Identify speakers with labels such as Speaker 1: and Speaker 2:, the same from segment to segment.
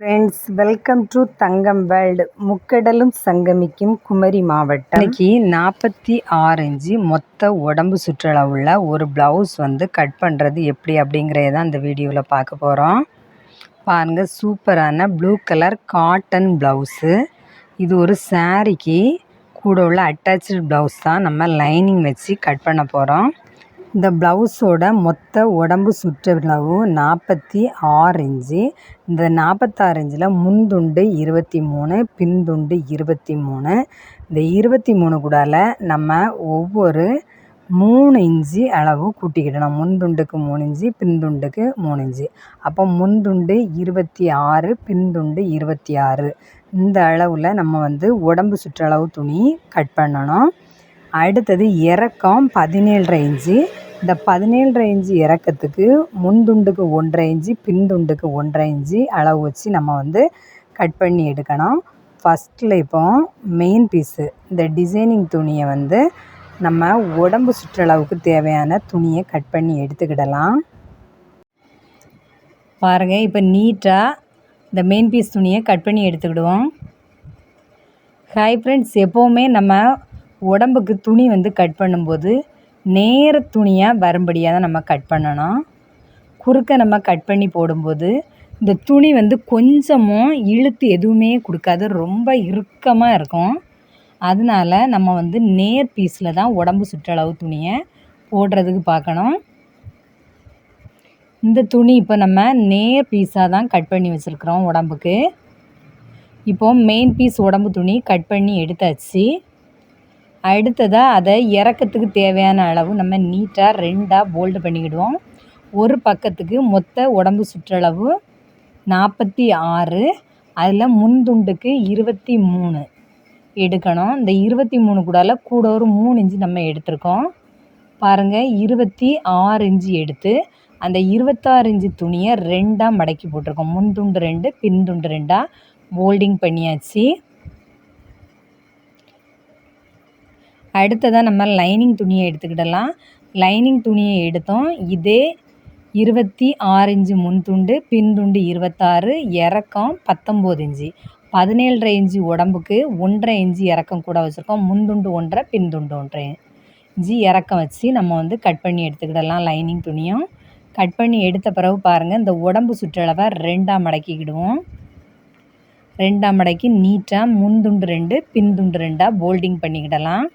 Speaker 1: Friends, welcome to Thangam world. முக்கடலும் சங்கமிக்கும் குமரி மாவட்டம். இன்னைக்கு 46 இன்ச்சு மொத்த உடம்பு சுற்றளவுள்ள ஒரு ப்ளவுஸ் கட் பண்ணுறது எப்படி அப்படிங்கிறத தான் இந்த வீடியோவில் பார்க்க போகிறோம். பாருங்கள், சூப்பரான ப்ளூ கலர் காட்டன் ப்ளவுஸு. இது ஒரு சாரீக்கு கூட உள்ள அட்டாச்சு ப்ளவுஸ் தான். நம்ம லைனிங் வச்சு கட் பண்ண போகிறோம். இந்த ப்ளவுஸோட மொத்த உடம்பு சுற்றளவு 46 இன்ச்சு. இந்த 46 இன்ச்சில் முன்துண்டு 23, பின்துண்டு 23. இந்த 23 கூடால நம்ம ஒவ்வொரு 3 இன்ச்சு அளவு கூட்டிக்கிடணும். முன்துண்டுக்கு 3 இன்ச்சு, பின்துண்டுக்கு 3 இன்ச்சு. அப்போ முன்துண்டு 26, பின்துண்டு 26. இந்த அளவில் நம்ம உடம்பு சுற்றளவு துணி கட் பண்ணணும். அடுத்தது இறக்கம் 17.5 இன்ச்சு. இந்த 17.5 இன்ச்சு இறக்கத்துக்கு முன்துண்டுக்கு 1.5 இன்ச்சு, பின்துண்டுக்கு 1.5 இன்ச்சு அளவு வச்சு நம்ம கட் பண்ணி எடுக்கணும். ஃபஸ்ட்டில் இப்போ மெயின் பீஸு இந்த டிசைனிங் துணியை நம்ம உடம்பு சுற்றளவுக்கு தேவையான துணியை கட் பண்ணி எடுத்துக்கிடலாம். பாருங்கள், இப்போ நீட்டாக இந்த மெயின் பீஸ் துணியை கட் பண்ணி எடுத்துக்கிடுவோம். ஹாய் ஃப்ரெண்ட்ஸ், எப்போவுமே நம்ம உடம்புக்கு துணி கட் பண்ணும்போது நேர துணியாக வரும்படியாக தான் நம்ம கட் பண்ணணும். குறுக்க நம்ம கட் பண்ணி போடும்போது இந்த துணி கொஞ்சமும் இழுத்து எதுவுமே கொடுக்காது, ரொம்ப இறுக்கமாக இருக்கும். அதனால நம்ம நேர் பீஸில் தான் உடம்பு சுற்றளவு துணியை போடுறதுக்கு பார்க்கணும். இந்த துணி இப்போ நம்ம நேர் பீஸாக தான் கட் பண்ணி வச்சுருக்குறோம் உடம்புக்கு. இப்போது மெயின் பீஸ் உடம்பு துணி கட் பண்ணி எடுத்தாச்சு. அடுத்ததாக அதை இறக்கத்துக்கு தேவையான அளவு நம்ம நீட்டாக 2ஆக போல்டு பண்ணிக்கிடுவோம். ஒரு பக்கத்துக்கு மொத்த உடம்பு சுற்றளவு 46, அதில் முன்துண்டுக்கு 23 எடுக்கணும். இந்த 23 கூட ஒரு 3 இன்ச்சு நம்ம எடுத்திருக்கோம். பாருங்கள், 26 இன்ச்சு எடுத்து அந்த 26 இன்ச்சு துணியை 2ஆக மடக்கி போட்டிருக்கோம். முன்துண்டு 2, பின்துண்டு 2ஆக போல்டிங் பண்ணியாச்சு. அடுத்ததாக நம்ம லைனிங் துணியை எடுத்துக்கிடலாம். லைனிங் துணியை எடுத்தோம். இதே 26 இன்ச்சு முன்துண்டு, பின்துண்டு 26, இறக்கம் 19 இன்ச்சு. 17.5 இன்ச்சு உடம்புக்கு 1.5 இன்ச்சு இறக்கம் கூட வச்சுருக்கோம். முன்துண்டு 1.5, பின்துண்டு 1.5 இன்ச்சு இறக்கம் வச்சு நம்ம கட் பண்ணி எடுத்துக்கிடலாம். லைனிங் துணியும் கட் பண்ணி எடுத்த பிறகு பாருங்கள், இந்த உடம்பு சுற்றளவை 2ஆக மடக்கிக்கிடுவோம். 2ஆக மடக்கி நீட்டாக முன்துண்டு 2, பின்துண்டு 2ஆக போல்டிங் பண்ணிக்கிடலாம்.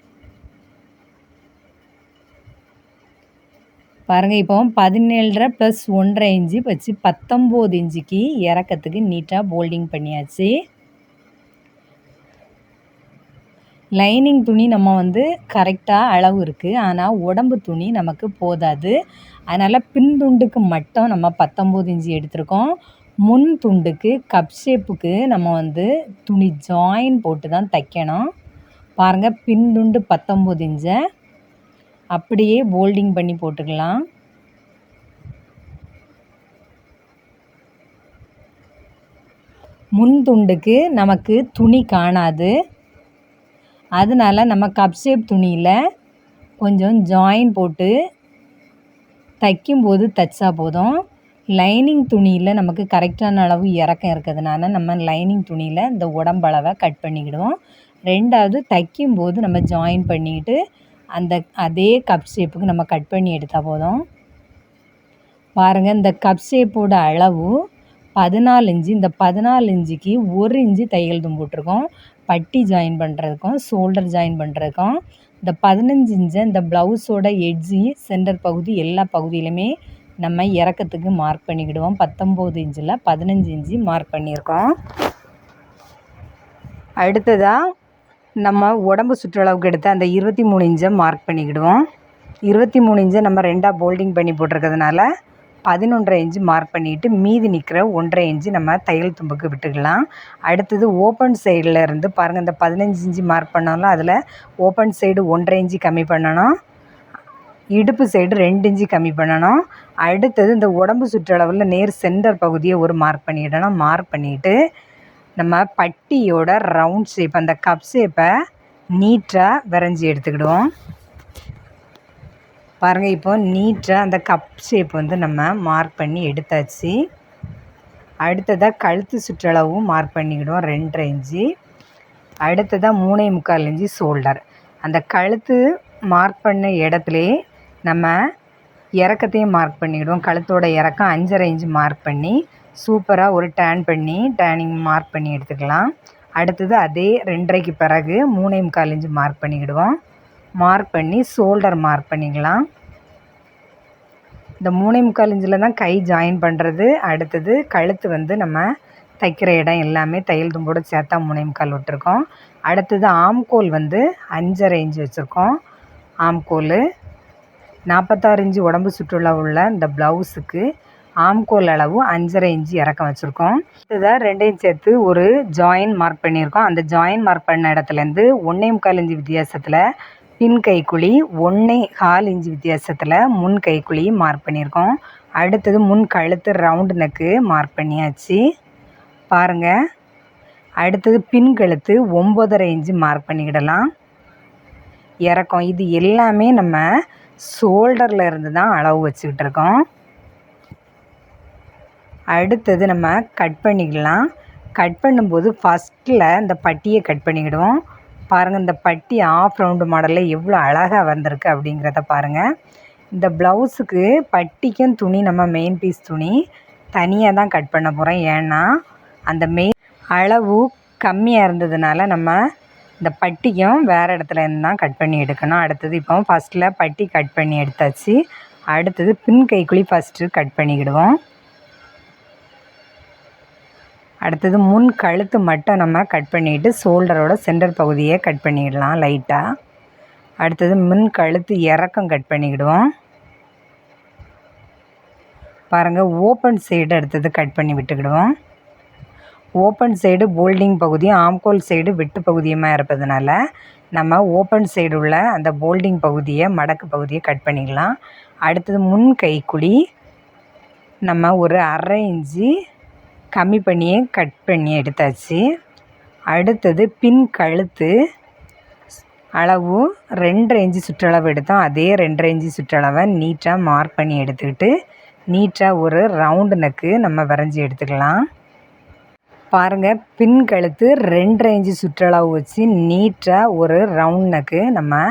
Speaker 1: பாருங்கள், இப்போ 17.5 + 1.5 இன்ச்சு வச்சு 19 இன்ச்சுக்கு இறக்கத்துக்கு நீட்டாக போல்டிங் பண்ணியாச்சு. லைனிங் துணி நம்ம கரெக்டாக அளவு இருக்குது, ஆனால் உடம்பு துணி நமக்கு போதாது. அதனால் பின்துண்டுக்கு மட்டும் நம்ம 19 இன்ச்சு எடுத்திருக்கோம். முன் துண்டுக்கு கப் ஷேப்புக்கு நம்ம துணி ஜாயின் போட்டு தான் தைக்கணும். பாருங்கள், பின்துண்டு 19 இன்ச்சை அப்படியே போல்டிங் பண்ணி போட்டுக்கலாம். முன் துண்டுக்கு நமக்கு துணி காணாது, அதனால நம்ம கப் ஷேப் துணியில் கொஞ்சம் ஜாயின் போட்டு தைக்கும்போது தைச்சா போதும். லைனிங் துணியில் நமக்கு கரெக்டான அளவு இறக்கம் இருக்கிறதுனால நம்ம லைனிங் துணியில் இந்த உடம்பளவை கட் பண்ணிக்கிடுவோம். ரெண்டாவது தைக்கும்போது நம்ம ஜாயின் பண்ணிக்கிட்டு அதே கப் ஷேப்புக்கு நம்ம கட் பண்ணி எடுத்தால் போதும். பாருங்கள், இந்த கப் ஷேப்போட அளவு 14 இன்ச்சு. இந்த 14 இன்ச்சுக்கு 1 இன்ச்சு தையல் தும்பு போட்டிருக்கோம். பட்டி ஜாயின் பண்ணுறதுக்கும் ஷோல்டர் ஜாயின் பண்ணுறதுக்கும். இந்த 15 இன்ச்சை இந்த ப்ளவுஸோட எட்ஜி சென்டர் பகுதி எல்லா பகுதியிலுமே நம்ம இறக்கத்துக்கு மார்க் பண்ணிக்கிடுவோம். 19 இன்ச்சில் 15 இன்ச்சு மார்க் பண்ணியிருக்கோம். அடுத்ததாக நம்ம உடம்பு சுற்றளவுக்கு எடுத்து அந்த 23 இன்ச்சை மார்க் பண்ணிக்கிடுவோம். 23 இன்ச்சை நம்ம 2ஆக போல்டிங் பண்ணி போட்டிருக்கிறதுனால 11.5 இன்ச்சு மார்க் பண்ணிவிட்டு மீதி நிற்கிற 1.5 இன்ச்சு நம்ம தையல் தும்புக்கு விட்டுக்கலாம். அடுத்தது ஓப்பன் சைடில் இருந்து பாருங்கள், இந்த 15 இன்ச்சு மார்க் பண்ணாலும் அதில் ஓப்பன் சைடு 1.5 இன்ச்சு கம்மி பண்ணணும். இடுப்பு சைடு 2 இன்ச்சு கம்மி பண்ணணும். அடுத்தது இந்த உடம்பு சுற்றளவில் நேர் சென்டர் பகுதியை ஒரு மார்க் பண்ணிக்கிடணும். மார்க் பண்ணிவிட்டு நம்ம பட்டியோட ரவுண்ட் ஷேப் அந்த கப் ஷேப்பை நீட்டாக வரைஞ்சி எடுத்துக்கிடுவோம். பாருங்கள், இப்போ நீட்டாக அந்த கப் ஷேப் நம்ம மார்க் பண்ணி எடுத்தாச்சு. அடுத்ததாக கழுத்து சுற்றளவும் மார்க் பண்ணிக்கிடுவோம் 2.5 இன்ச்சு. அடுத்ததாக 3.25 இன்ச்சு ஷோல்டர். அந்த கழுத்து மார்க் பண்ண இடத்துலே நம்ம இறக்கத்தையும் மார்க் பண்ணிக்கிடுவோம். கழுத்தோட இறக்கம் 5.5 இன்ச்சு மார்க் பண்ணி சூப்பராக ஒரு டேனிங் மார்க் பண்ணி எடுத்துக்கலாம். அடுத்தது அதே 2.5க்கு பிறகு 3.25 இன்ச்சு மார்க் பண்ணிக்கிடுவோம். மார்க் பண்ணி ஷோல்டர் மார்க் பண்ணிக்கலாம். இந்த 3.25 இன்ச்சில் தான் கை ஜாயின் பண்ணுறது. அடுத்தது கழுத்து வந்து நம்ம தைக்கிற இடம் எல்லாமே தையல் தும்போடு சேர்த்தா 3.25 விட்டுருக்கோம். அடுத்தது ஆம்கோல் வந்து 5.5 இன்ச்சு வச்சுருக்கோம். ஆம்கோல் 46 இன்ச்சு உடம்பு சுற்றுலா உள்ள இந்த ப்ளவுஸுக்கு ஆம்கோல் அளவு 5.5 இன்ச்சு இறக்கம் வச்சுருக்கோம். அடுத்ததாக 2 இன்ச் சேர்த்து ஒரு ஜாயின் மார்க் பண்ணியிருக்கோம். அந்த ஜாயின் மார்க் பண்ண இடத்துலேருந்து 1.25 இன்ச்சு வித்தியாசத்தில் பின் கைக்குழி, 1.25 இன்ச்சு வித்தியாசத்தில் முன் கைக்குழி மார்க் பண்ணியிருக்கோம். அடுத்தது முன் கழுத்து ரவுண்டு நெக்கு மார்க் பண்ணியாச்சு பாருங்கள். அடுத்தது பின் கழுத்து 9.5 இன்ச்சு மார்க் பண்ணிக்கிடலாம். இறக்கம் இது எல்லாமே நம்ம ஷோல்டரில் இருந்து தான் அளவு வச்சுக்கிட்டு இருக்கோம். அடுத்தது நம்ம கட் பண்ணிக்கலாம். கட் பண்ணும்போது ஃபஸ்ட்டில் இந்த பட்டியை கட் பண்ணிக்கிடுவோம். பாருங்கள், இந்த பட்டி ஆஃப் ரவுண்டு மாடலில் எவ்வளோ அழகாக வந்திருக்கு அப்படிங்கிறத பாருங்கள். இந்த ப்ளவுஸுக்கு பட்டிக்கும் துணி நம்ம மெயின் பீஸ் துணி தனியாக தான் கட் பண்ண போகிறோம். ஏன்னா அந்த மெயின் அளவு கம்மியாக இருந்ததுனால நம்ம இந்த பட்டிக்கும் வேறு இடத்துல இருந்து தான் கட் பண்ணி எடுக்கணும். அடுத்தது இப்போ ஃபஸ்ட்டில் பட்டி கட் பண்ணி எடுத்தாச்சு. அடுத்தது பின் கைக்குழி ஃபஸ்ட்டு கட் பண்ணிக்கிடுவோம். அடுத்தது முன் கழுத்து மட்டும் நம்ம கட் பண்ணிவிட்டு ஷோல்டரோட சென்டர் பகுதியை கட் பண்ணிக்கிடலாம் லைட்டாக. அடுத்தது முன் கழுத்து இறக்கம் கட் பண்ணிக்கிடுவோம். பாருங்கள், ஓப்பன் சைடு அடுத்தது கட் பண்ணி விட்டுக்கிடுவோம். ஓப்பன் சைடு போல்டிங் பகுதியும் ஆம்கோல் சைடு வெட்டு பகுதியுமாக இருப்பதுனால நம்ம ஓப்பன் சைடு உள்ள அந்த போல்டிங் பகுதியை மடக்கு பகுதியை கட் பண்ணிக்கலாம். அடுத்தது முன் கைக்குழி நம்ம ஒரு 1/2 இன்ச்சு கம்மி பண்ணியே கட் பண்ணி எடுத்தாச்சு. அடுத்தது பின் கழுத்து அளவு 2.5 இன்ச்சு சுற்றளவு எடுத்தோம். அதே 2.5 இன்ச்சு சுற்றளவை நீட்டாக மார்க் பண்ணி எடுத்துக்கிட்டு நீட்டாக ஒரு ரவுண்டு நெக்கு நம்ம வரைஞ்சி எடுத்துக்கலாம். பாருங்கள், பின் கழுத்து 2.5 இன்ச்சு சுற்றளவு வச்சு நீட்டாக ஒரு ரவுண்ட் நெக்கு நம்ம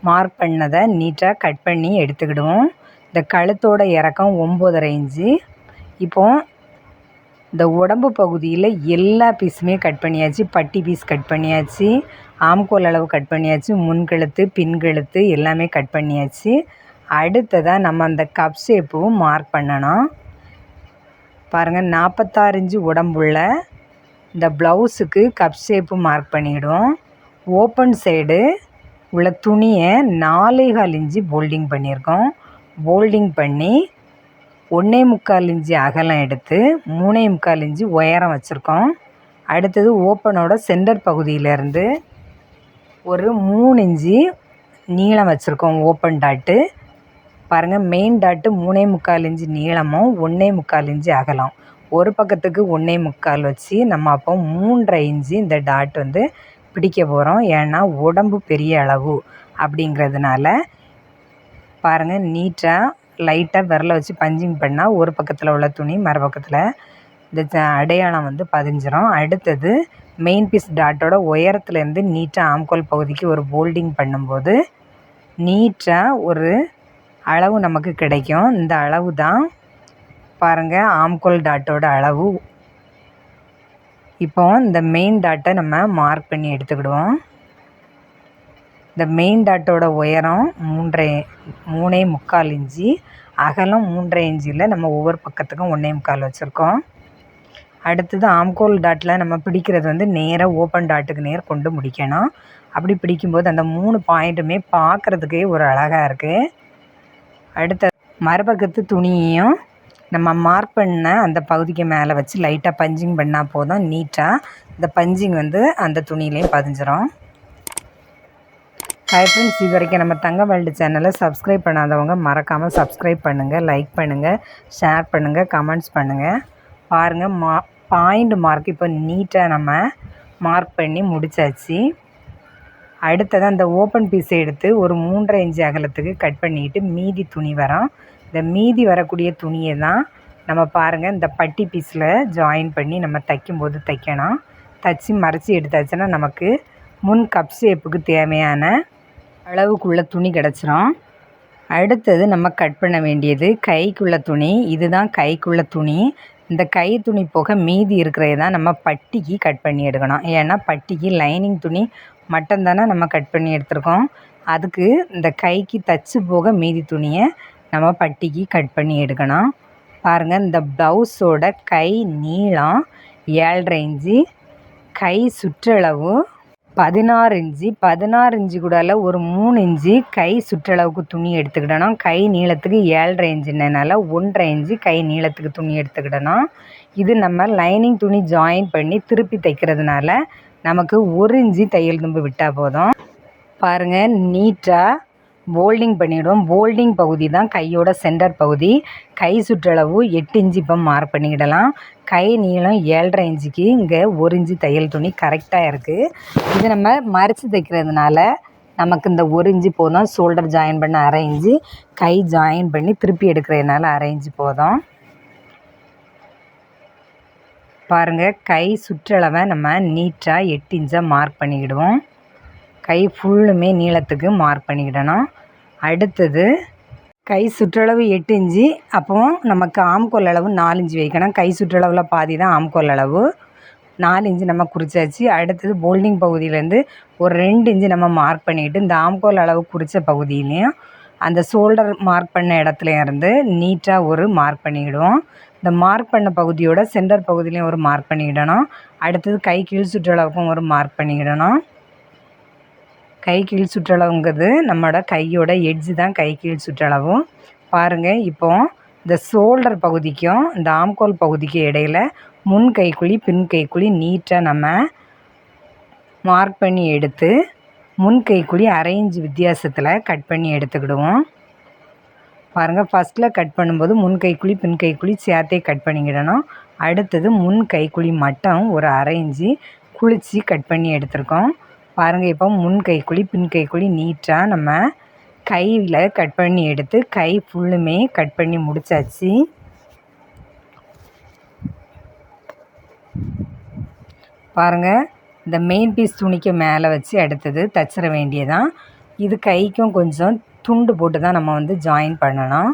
Speaker 1: மார்க் பண்ணதை நீட்டாக கட் பண்ணி எடுத்துக்கிடுவோம். இந்த கழுத்தோட இறக்கம் 9.5 இன்ச்சு. இப்போது இந்த உடம்பு பகுதியில் எல்லா பீஸுமே கட் பண்ணியாச்சு. பட்டி பீஸ் கட் பண்ணியாச்சு, ஆம்கோல் அளவு கட் பண்ணியாச்சு, முன்கழுத்து பின் கழுத்து எல்லாமே கட் பண்ணியாச்சு. அடுத்ததாக நம்ம அந்த கப் ஷேப்பும் மார்க் பண்ணணும். பாருங்கள், 46 இன்ச்சு உடம்புள்ள இந்த ப்ளவுஸுக்கு கப் ஷேப்பு மார்க் பண்ணிவிடுவோம். ஓப்பன் சைடு உள்ள துணியை 4.25 இன்ச்சு போல்டிங் பண்ணியிருக்கோம். போல்டிங் பண்ணி 1.25 இன்ச்சு அகலம் எடுத்து 3.25 இன்ச்சு உயரம் வச்சுருக்கோம். அடுத்தது ஓப்பனோட சென்டர் பகுதியிலேருந்து ஒரு 3 இன்ச்சு நீளம் வச்சுருக்கோம். ஓப்பன் டாட்டு பாருங்கள், மெயின் டாட்டு 3.25 இன்ச்சு நீளமும் 1.25 இன்ச்சு அகலம். ஒரு பக்கத்துக்கு 1.25 வச்சு நம்ம அப்போ 3.5 இன்ச்சு இந்த டாட் வந்து பிடிக்க போகிறோம். ஏன்னா உடம்பு பெரிய அளவு அப்படிங்கிறதுனால பாருங்கள், நீட்டாக லைட்டாக விரலை வச்சு பஞ்சிங் பண்ணால் ஒரு பக்கத்தில் உள்ள துணி மறுபக்கத்தில் இந்த அடையாளம் வந்து பதிஞ்சிரும். அடுத்தது மெயின் பீஸ் டாட்டோட உயரத்துலேருந்து நீட்டாக ஆம்கோல் பகுதிக்கு ஒரு போல்டிங் பண்ணும்போது நீட்டாக ஒரு அளவு நமக்கு கிடைக்கும். இந்த அளவு தான் பாருங்கள் ஆம்கோல் டாட்டோட அளவு. இப்போ இந்த மெயின் டாட்டை நம்ம மார்க் பண்ணி எடுத்துக்கிடுவோம். இந்த மெயின் டாட்டோட உயரம் 3.25 இன்ச்சு, அகலம் 3.5 இன்ச்சில் நம்ம ஒவ்வொரு பக்கத்துக்கும் 1.25 வச்சுருக்கோம். அடுத்தது ஆம்கோல் டாட்டில் நம்ம பிடிக்கிறது வந்து நேராக ஓப்பன் டாட்டுக்கு நேர் கொண்டு முடிக்கணும். அப்படி பிடிக்கும்போது அந்த 3 பாயிண்ட்டுமே பார்க்குறதுக்கே ஒரு அழகாக இருக்குது. அடுத்த மறுபக்கத்து துணியையும் நம்ம மார்க் பண்ண அந்த பகுதிக்கு மேலே வச்சு லைட்டாக பஞ்சிங் பண்ணால் போதும். நீட்டாக இந்த பஞ்சிங் வந்து அந்த துணியிலையும் பதிஞ்சிரும். ஹாய் ஃப்ரெண்ட்ஸ், இது வரைக்கும் நம்ம தங்கம் வேர்ல்டு சேனலை சப்ஸ்கிரைப் பண்ணாதவங்க மறக்காமல் சப்ஸ்கிரைப் பண்ணுங்கள், லைக் பண்ணுங்கள், ஷேர் பண்ணுங்கள், கமெண்ட்ஸ் பண்ணுங்கள். பாருங்கள், பாயிண்ட் மார்க் இப்போ நீட்டாக நம்ம மார்க் பண்ணி முடித்தாச்சு. அடுத்ததாக அந்த ஓப்பன் பீஸை எடுத்து ஒரு 3.5 இன்ச்சு அகலத்துக்கு கட் பண்ணிக்கிட்டு மீதி துணி வரோம். இந்த மீதி வரக்கூடிய துணியை தான் நம்ம பாருங்கள் இந்த பட்டி பீஸில் ஜாயின் பண்ணி நம்ம தைக்கும்போது தைக்கணும். தைச்சி மறைச்சி எடுத்தாச்சுன்னா நமக்கு முன் கப் ஷேப்புக்கு தேவையான அளவுக்குள்ள துணி கிடச்சிரும். அடுத்தது நம்ம கட் பண்ண வேண்டியது கைக்குள்ள துணி. இதுதான் கைக்குள்ள துணி. இந்த கை துணி போக மீதி இருக்கிறது தான் நம்ம பட்டிக்கு கட் பண்ணி எடுக்கணும். ஏன்னா பட்டிக்கு லைனிங் துணி மட்டும்தானே நம்ம கட் பண்ணி எடுத்துருக்கோம். அதுக்கு இந்த கைக்கு தச்சு போக மீதி துணியை நம்ம பட்டிக்கு கட் பண்ணி எடுக்கணும். பாருங்கள், இந்த ப்ளவுஸோட கை நீளம் 7.5 இன்ச்சு, கை சுற்றளவு 16 இன்ச்சு. 16 இன்ச்சு கூடால ஒரு 3 இன்ச்சு கை சுற்றளவுக்கு துணி எடுத்துக்கிடணும். கை நீளத்துக்கு 7.5 இன்ச்சுனால 1.5 இன்ச்சு கை நீளத்துக்கு துணி எடுத்துக்கிடணும். இது நம்ம லைனிங் துணி ஜாயின் பண்ணி திருப்பி தைக்கிறதுனால நமக்கு 1 இன்ச்சு தையல் தும்பு விட்டால் போதும். பாருங்கள், நீட்டாக போல்டிங் பண்ணிவிடுவோம். போல்டிங் பகுதி தான் கையோட சென்டர் பகுதி. கை சுற்றளவு 8 இன்ச்சு இப்போ மார்க் பண்ணிக்கிடலாம். கை நீளம் 7.5 இன்ச்சுக்கு இங்கே 1 இன்ச்சு தையல் துணி கரெக்டாக இருக்குது. இது நம்ம மறைச்சி தைக்கிறதுனால நமக்கு இந்த 1 இன்ச்சு போதும். ஷோல்டர் ஜாயின் பண்ண 1/2 இன்ச்சு, கை ஜாயின் பண்ணி திருப்பி எடுக்கிறதுனால 1/2 இன்ச்சு போதும். பாருங்கள், கை சுற்றளவை நம்ம நீட்டாக 8 இன்ச்சாக மார்க் பண்ணிக்கிடுவோம். கை ஃபுல்லுமே நீளத்துக்கு மார்க் பண்ணிக்கிடணும். அடுத்தது கை சுற்றளவு 8 இன்ச்சு. அப்போ நமக்கு ஆம்கோல் அளவு 4 இன்ச்சு வைக்கணும். கை சுற்றளவில் பாதி தான் ஆம்கோல் அளவு. 4 இன்ச்சு நம்ம குறிச்சாச்சு. அடுத்தது போல்டிங் பகுதியிலேருந்து ஒரு 2 இன்ச்சு நம்ம மார்க் பண்ணிக்கிட்டு இந்த ஆம்கோல் அளவு குறித்த பகுதியிலையும் அந்த ஷோல்டர் மார்க் பண்ண இடத்துலையும் இருந்து நீட்டாக ஒரு மார்க் பண்ணிக்கிடுவோம். இந்த மார்க் பண்ண பகுதியோட சென்டர் பகுதியிலையும் ஒரு மார்க் பண்ணிக்கிடணும். அடுத்தது கை கீழ் சுற்றளவுக்கும் ஒரு மார்க் பண்ணிக்கிடணும். கை கீழ் சுற்றளவுங்கிறது நம்மளோட கையோட எட்ஜு தான் கை கீழ் சுற்றளவும். பாருங்கள், இப்போ இந்த ஷோல்டர் பகுதிக்கும் இந்த ஆம்கோல் பகுதிக்கும் இடையில் முன் கைக்குழி பின் கைக்குழி நீட்டாக நம்ம மார்க் பண்ணி எடுத்து முன் கைக்குழி 1/2 இன்ச்சு வித்தியாசத்தில் கட் பண்ணி எடுத்துக்கிடுவோம். பாருங்கள், ஃபஸ்ட்டில் கட் பண்ணும்போது முன் கைக்குழி பின் கைக்குழி சேர்த்தே கட் பண்ணிக்கிடணும். அடுத்தது முன் கைக்குழி மட்டும் ஒரு 1/2 இன்ச்சு குளித்து கட் பண்ணி எடுத்துருக்கோம். பாருங்கள், இப்போ முன் கைக்குழி பின் கைக்குழி நீட்டாக நம்ம கையில் கட் பண்ணி எடுத்து கை ஃபுல்லுமே கட் பண்ணி முடிச்சாச்சு. பாருங்கள், இந்த மெயின் பீஸ் துணிக்கு மேலே வச்சு அடுத்தது தச்சிட வேண்டியதான். இது கைக்கும் கொஞ்சம் துண்டு போட்டு தான் நம்ம வந்து ஜாயின் பண்ணணும்.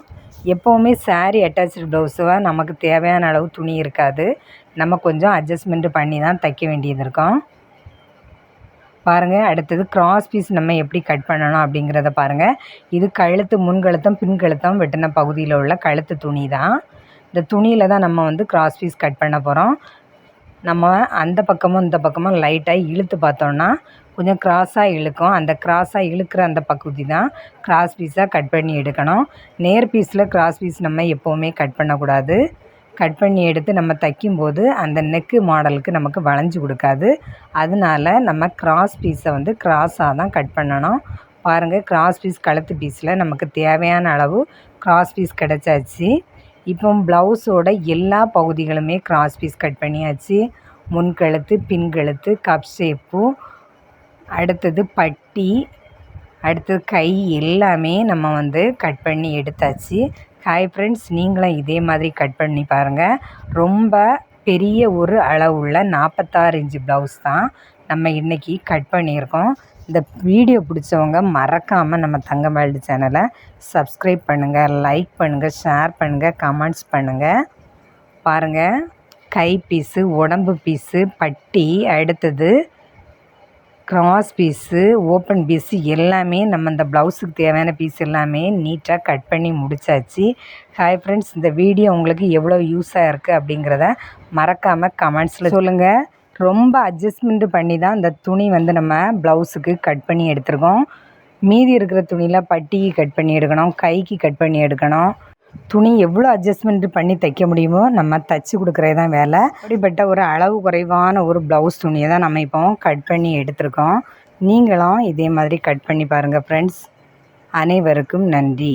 Speaker 1: எப்போவுமே சாரீ அட்டாச்சு ப்ளவுஸை நமக்கு தேவையான அளவு துணி இருக்காது. நம்ம கொஞ்சம் அட்ஜஸ்ட்மெண்ட் பண்ணி தான் தைக்க வேண்டியது இருக்கும். பாருங்கள், அடுத்தது கிராஸ் பீஸ் நம்ம எப்படி கட் பண்ணணும் அப்படிங்கிறத பாருங்கள். இது கழுத்து முன்கழுத்தம் பின்கழுத்தம் வெட்டின பகுதியில் உள்ள கழுத்து துணி தான். இந்த துணியில் தான் நம்ம வந்து கிராஸ் பீஸ் கட் பண்ண போகிறோம். நம்ம அந்த பக்கமும் இந்த பக்கமும் லைட்டாக இழுத்து பார்த்தோன்னா கொஞ்சம் கிராஸாக இழுக்கும். அந்த கிராஸாக இழுக்கிற அந்த பகுதி தான் கிராஸ் பீஸாக கட் பண்ணி எடுக்கணும். நேர் பீஸில் கிராஸ் பீஸ் நம்ம எப்போவுமே கட் பண்ணக்கூடாது. கட் பண்ணி எடுத்து நம்ம தைக்கும்போது அந்த நெக்கு மாடலுக்கு நமக்கு வளைஞ்சி கொடுக்காது. அதனால நம்ம கிராஸ் பீஸை வந்து கிராஸாக தான் கட் பண்ணணும். பாருங்கள், கிராஸ் பீஸ் கழுத்து பீஸில் நமக்கு தேவையான அளவு கிராஸ் பீஸ் கிடச்சாச்சு. இப்போ ப்ளவுஸோட எல்லா பகுதிகளுமே கிராஸ் பீஸ் கட் பண்ணியாச்சு. முன்கழுத்து பின்கழுத்து கப் ஷேப்பு, அடுத்தது பட்டி, அடுத்தது கை எல்லாமே நம்ம வந்து கட் பண்ணி எடுத்தாச்சு. ஹாய் ஃப்ரெண்ட்ஸ், நீங்களும் இதே மாதிரி கட் பண்ணி பாருங்கள். ரொம்ப பெரிய ஒரு அளவுள்ள 46 இன்ச்சு ப்ளவுஸ் தான் நம்ம இன்றைக்கி கட் பண்ணியிருக்கோம். இந்த வீடியோ பிடிச்சவங்க மறக்காமல் நம்ம தங்கம் வேர்ல்டு சேனலை சப்ஸ்கிரைப் பண்ணுங்கள், லைக் பண்ணுங்கள், ஷேர் பண்ணுங்கள், கமெண்ட்ஸ் பண்ணுங்கள். பாருங்கள், கை பீஸு, உடம்பு பீஸு, பட்டி, அடுத்தது கிராஸ் பீஸு, ஓப்பன் பீஸு எல்லாமே நம்ம இந்த ப்ளவுஸுக்கு தேவையான பீஸ் எல்லாமே நீட்டாக கட் பண்ணி முடித்தாச்சு. ஹாய் ஃப்ரெண்ட்ஸ், இந்த வீடியோ உங்களுக்கு எவ்வளோ யூஸாக இருக்குது அப்படிங்கிறத மறக்காமல் கமெண்ட்ஸில் சொல்லுங்கள். ரொம்ப அட்ஜஸ்ட்மெண்ட் பண்ணி தான் இந்த துணி வந்து நம்ம ப்ளவுஸுக்கு கட் பண்ணி எடுத்துருக்கோம். மீதி இருக்கிற துணியில் பட்டிக்கு கட் பண்ணி எடுக்கணும், கைக்கு கட் பண்ணி எடுக்கணும். துணி எவ்வளோ அட்ஜஸ்ட்மெண்ட் பண்ணி தைக்க முடியுமோ நம்ம தைச்சி கொடுக்குறது தான் வேலை. அப்படிப்பட்ட ஒரு அளவு குறைவான ஒரு ப்ளவுஸ் துணியை தான் நம்ம இப்போ கட் பண்ணி எடுத்துருக்கோம். நீங்களும் இதே மாதிரி கட் பண்ணி பாருங்கள் ஃப்ரெண்ட்ஸ். அனைவருக்கும் நன்றி.